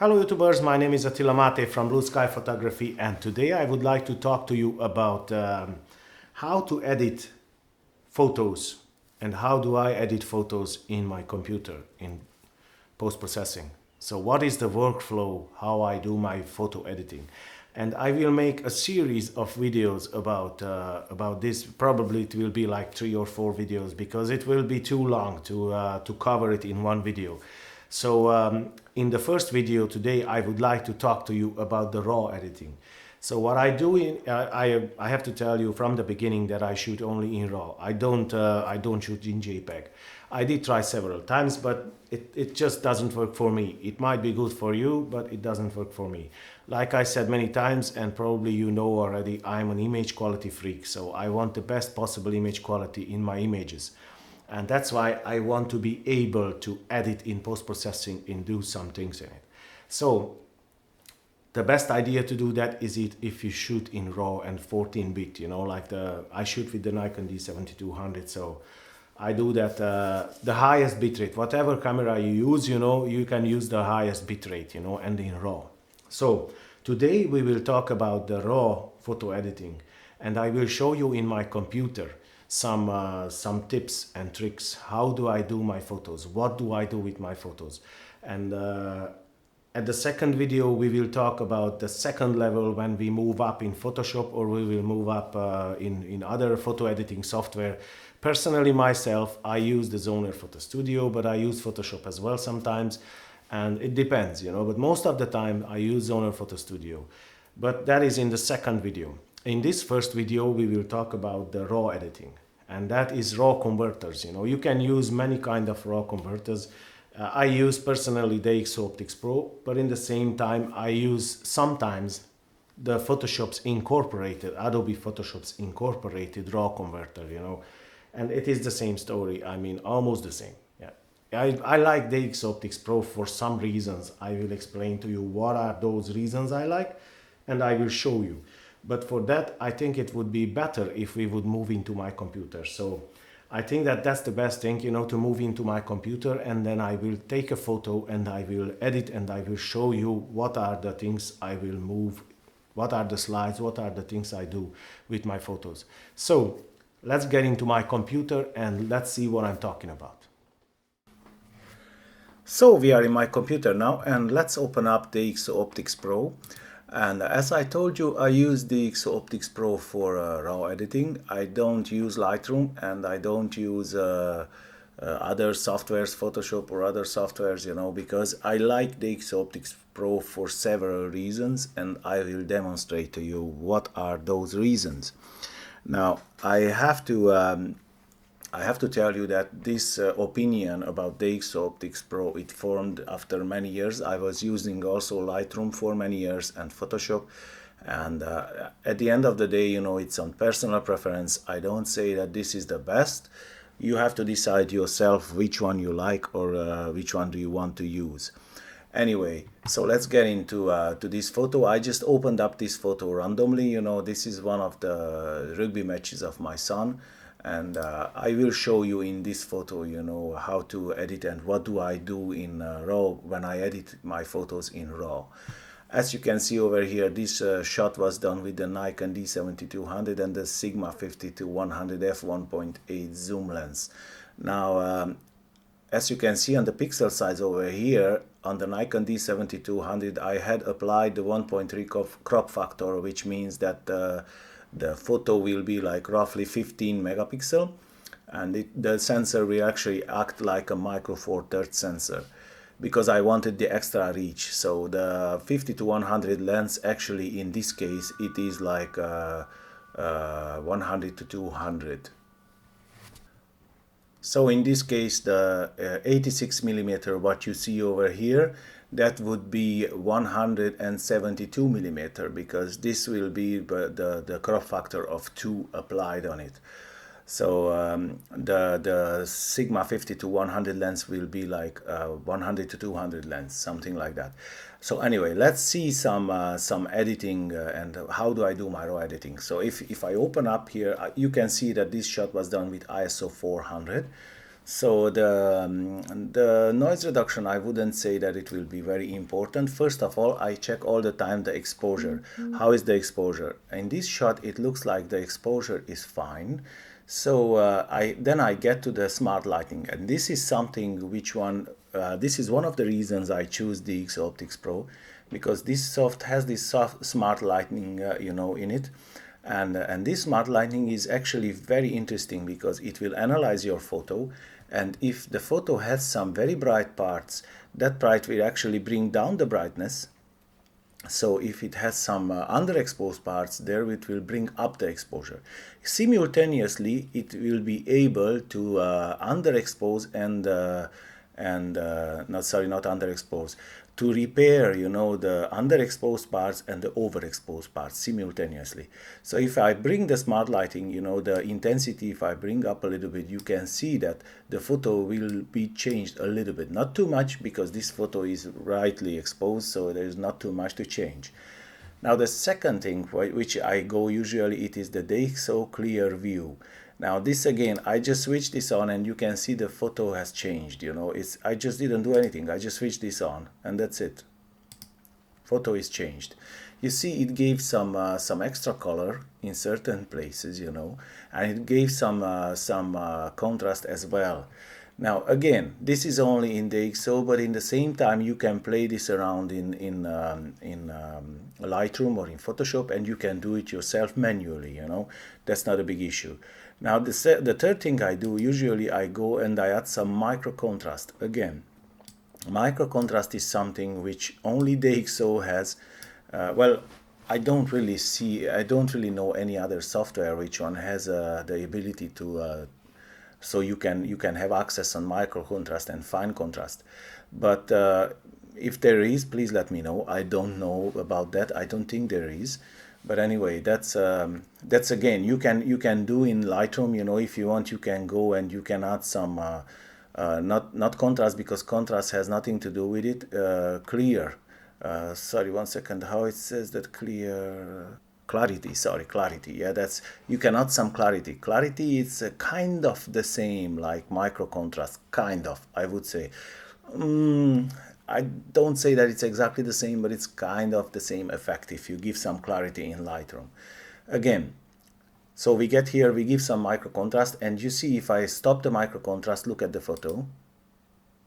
Hello YouTubers, my name is Attila Mate from Blue Sky Photography, and today I would like to talk to you about how to edit photos and how do I edit photos in my computer in post-processing. So what is the workflow, how I do my photo editing? And I will make a series of videos about this. Probably it will be like 3 or 4 videos because it will be too long to cover it in one video. So in the first video today, I would like to talk to you about the raw editing. So what I do, I have to tell you from the beginning that I shoot only in RAW. I don't shoot in JPEG. I did try several times, but it just doesn't work for me. It might be good for you, but it doesn't work for me. Like I said many times, and probably you know already, I'm an image quality freak. So I want the best possible image quality in my images. And that's why I want to be able to edit in post-processing and do some things in it. So the best idea to do that is if you shoot in RAW and 14-bit, you know, like I shoot with the Nikon D7200, so I do that the highest bitrate. Whatever camera you use, you know, you can use the highest bitrate, you know, and in RAW. So today we will talk about the RAW photo editing, and I will show you in my computer some tips and tricks. How do I do my photos? What do I do with my photos? And at the second video, we will talk about the second level when we move up in Photoshop, or we will move up in other photo editing software. Personally, myself, I use the Zoner Photo Studio, but I use Photoshop as well sometimes. And it depends, you know, but most of the time I use Zoner Photo Studio. But that is in the second video. In this first video, we will talk about the RAW editing, and that is RAW converters. You know, you can use many kind of RAW converters. I use personally the DxO Optics Pro, but in the same time, I use sometimes the Photoshop's incorporated, Adobe Photoshop's incorporated RAW converter, you know, and it is the same story. I mean, almost the same. Yeah, I like the DxO Optics Pro for some reasons. I will explain to you what are those reasons I like, and I will show you. But for that, I think it would be better if we would move into my computer. So I think that that's the best thing, you know, to move into my computer, and then I will take a photo and I will edit and I will show you what are the things I will move, what are the slides, what are the things I do with my photos. So let's get into my computer and let's see what I'm talking about. So we are in my computer now, and let's open up the DxO Optics Pro. And as I told you, I use the DxO Optics Pro for RAW editing. I don't use Lightroom, and I don't use other softwares, Photoshop or other softwares, you know, because I like the DxO Optics Pro for several reasons, and I will demonstrate to you what are those reasons. Now, I have to tell you that this opinion about the DxO Optics Pro, it formed after many years. I was using also Lightroom for many years and Photoshop, and at the end of the day, you know, it's on personal preference. I don't say that this is the best. You have to decide yourself which one you like, or which one do you want to use. Anyway, so let's get into to this photo. I just opened up this photo randomly. You know, this is one of the rugby matches of my son. And I will show you in this photo, you know, how to edit and what do I do in RAW when I edit my photos in RAW. As you can see over here, this shot was done with the Nikon D7200 and the Sigma 50-100 f1.8 zoom lens. Now, as you can see on the pixel size over here, on the Nikon D7200, I had applied the 1.3 crop factor, which means that the photo will be like roughly 15 megapixel, and the sensor will actually act like a micro four thirds sensor because I wanted the extra reach. So the 50-100 lens, actually in this case, it is like 100-200. So in this case, the 86 millimeter, what you see over here, that would be 172 millimeter, because this will be the crop factor of 2 applied on it. So the Sigma 50-100 lens will be like 100-200 lens, something like that. So anyway, let's see some editing and how do I do my RAW editing. So if I open up here, you can see that this shot was done with ISO 400. So the noise reduction, I wouldn't say that it will be very important. First of all, I check all the time the exposure. How is the exposure? In this shot, it looks like the exposure is fine. So I get to the smart lighting, and this is something which one. This is one of the reasons I choose the DxO Optics Pro, because this soft has this soft smart lighting, in it. And this smart lighting is actually very interesting because it will analyze your photo, and if the photo has some very bright parts, that bright will actually bring down the brightness. So if it has some underexposed parts, there it will bring up the exposure. Simultaneously, it will be able to underexpose and not underexpose, to repair, the underexposed parts and the overexposed parts simultaneously. So if I bring the smart lighting, the intensity, if I bring up a little bit, you can see that the photo will be changed a little bit. Not too much, because this photo is rightly exposed, so there's not too much to change. Now the second thing which I go usually, it is the DxO clear view. Now this again, I just switch this on and you can see the photo has changed. I just didn't do anything. I just switched this on and that's it. Photo is changed. You see, it gave some extra color in certain places, and it gave some contrast as well. Now again, this is only in DxO, but in the same time you can play this around in Lightroom or in Photoshop, and you can do it yourself manually. That's not a big issue. Now the third thing I do, usually I go and I add some micro contrast. Again, micro contrast is something which only DxO has. I don't really know any other software which one has the ability to so you can have access on micro contrast and fine contrast. But if there is, please let me know. I don't know about that. I don't think there is. But anyway, that's again, you can do in Lightroom. If you want, you can go and you can add some not contrast, because contrast has nothing to do with it. Clear. Sorry, one second. How it says that? Clear. Clarity. Sorry, clarity. Yeah, that's, you can add some clarity. Clarity is kind of the same like micro contrast. Kind of, I would say. I don't say that it's exactly the same, but it's kind of the same effect if you give some clarity in Lightroom. Again, so we get here, we give some micro contrast, and you see, if I stop the micro contrast, look at the photo,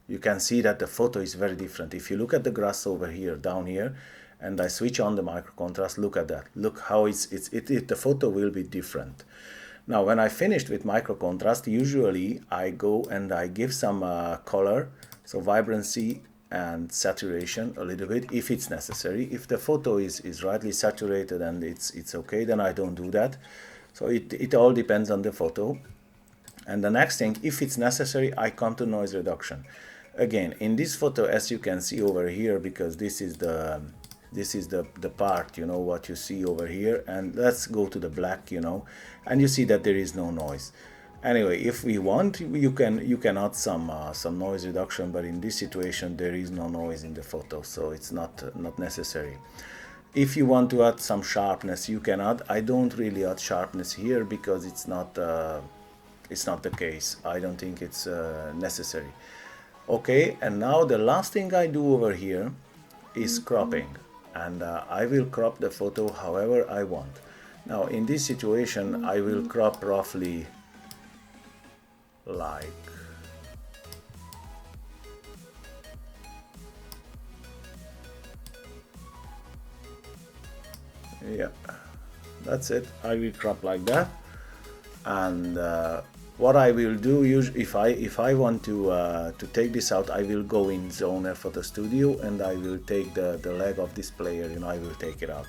you can see that the photo is very different. If you look at the grass over here, down here, and I switch on the micro contrast, look at that. Look how the photo will be different. Now, when I finished with micro contrast, usually I go and I give some color, so vibrancy and saturation a little bit if it's necessary. If the photo is rightly saturated and it's okay, then I don't do that. So it all depends on the photo. And the next thing, if it's necessary, I come to noise reduction. Again, in this photo, as you can see over here, because this is the part, what you see over here, and let's go to the black, and you see that there is no noise. Anyway, if we want, you can add some noise reduction, but in this situation there is no noise in the photo, so it's not necessary. If you want to add some sharpness, you can add. I don't really add sharpness here because it's not the case. I don't think it's necessary. Okay, and now the last thing I do over here is cropping, and I will crop the photo however I want. Now in this situation I will crop roughly like, yeah, that's it. I will crop like that, and what I will do, if I want to take this out, I will go in Zoner Photo Studio and I will take the leg of this player, I will take it out.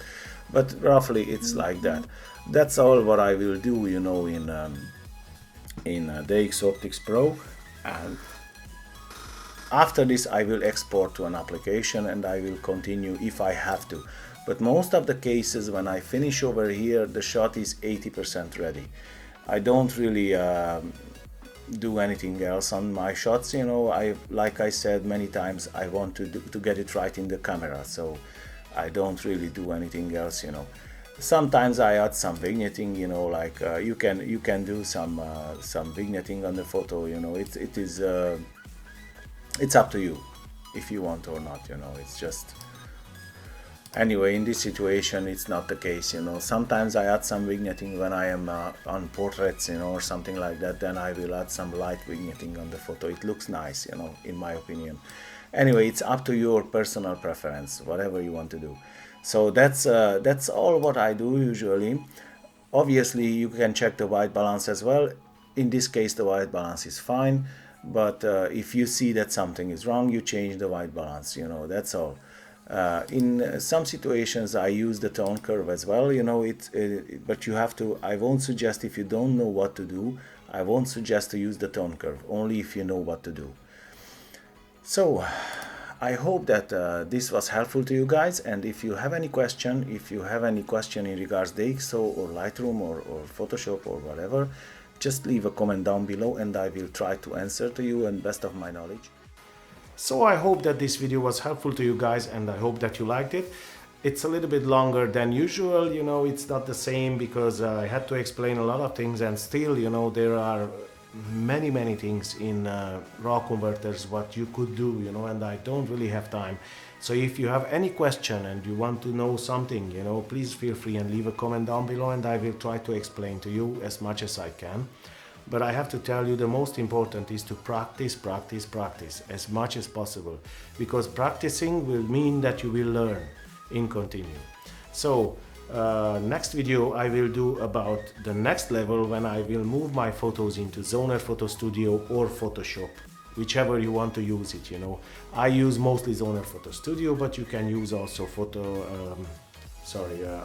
But roughly it's like that. That's all what I will do, in DxO Optics Pro. And after this I will export to an application and I will continue if I have to. But most of the cases, when I finish over here, the shot is 80% ready. I don't really do anything else on my shots. Like I said many times, I want to get it right in the camera, so I don't really do anything else. Sometimes I add some vignetting, you know, like you can do some vignetting on the photo, you know. It's up to you if you want or not, you know. It's just, anyway, in this situation it's not the case, you know. Sometimes I add some vignetting when I am on portraits, you know, or something like that. Then I will add some light vignetting on the photo. It looks nice, you know, in my opinion. Anyway, it's up to your personal preference, whatever you want to do. So that's all what I do usually. Obviously you can check the white balance as well. In this case the white balance is fine, but if you see that something is wrong, you change the white balance, you know. That's all. In some situations I use the tone curve as well, you know. But you have to, I won't suggest, if you don't know what to do, I won't suggest to use the tone curve, only if you know what to do. So I hope that this was helpful to you guys, and if you have any question, in regards to DxO or Lightroom or Photoshop or whatever, just leave a comment down below and I will try to answer to you in best of my knowledge. So I hope that this video was helpful to you guys, and I hope that you liked it. It's a little bit longer than usual, you know. It's not the same because I had to explain a lot of things, and still, you know, there are many things in raw converters what you could do, you know, and I don't really have time. So if you have any question and you want to know something, you know, please feel free and leave a comment down below and I will try to explain to you as much as I can. But I have to tell you, the most important is to practice as much as possible, because practicing will mean that you will learn in continue. So next video I will do about the next level, when I will move my photos into Zoner Photo Studio or Photoshop, whichever you want to use it, you know. I use mostly Zoner Photo Studio, but you can use also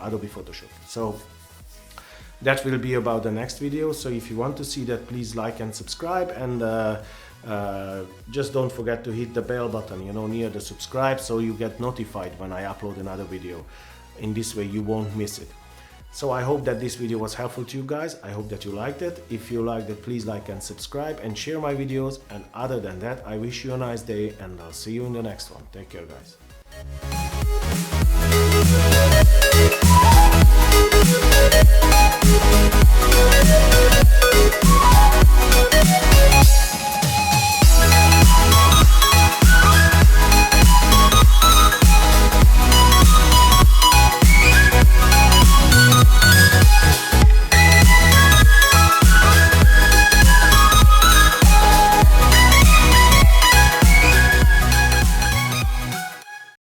Adobe Photoshop. So that will be about the next video. So if you want to see that, please like and subscribe, and just don't forget to hit the bell button, you know, near the subscribe, so you get notified when I upload another video. In this way you won't miss it. So I hope that this video was helpful to you guys. I hope that you liked it. If you liked it, please like and subscribe and share my videos. And other than that, I wish you a nice day, and I'll see you in the next one. Take care, guys.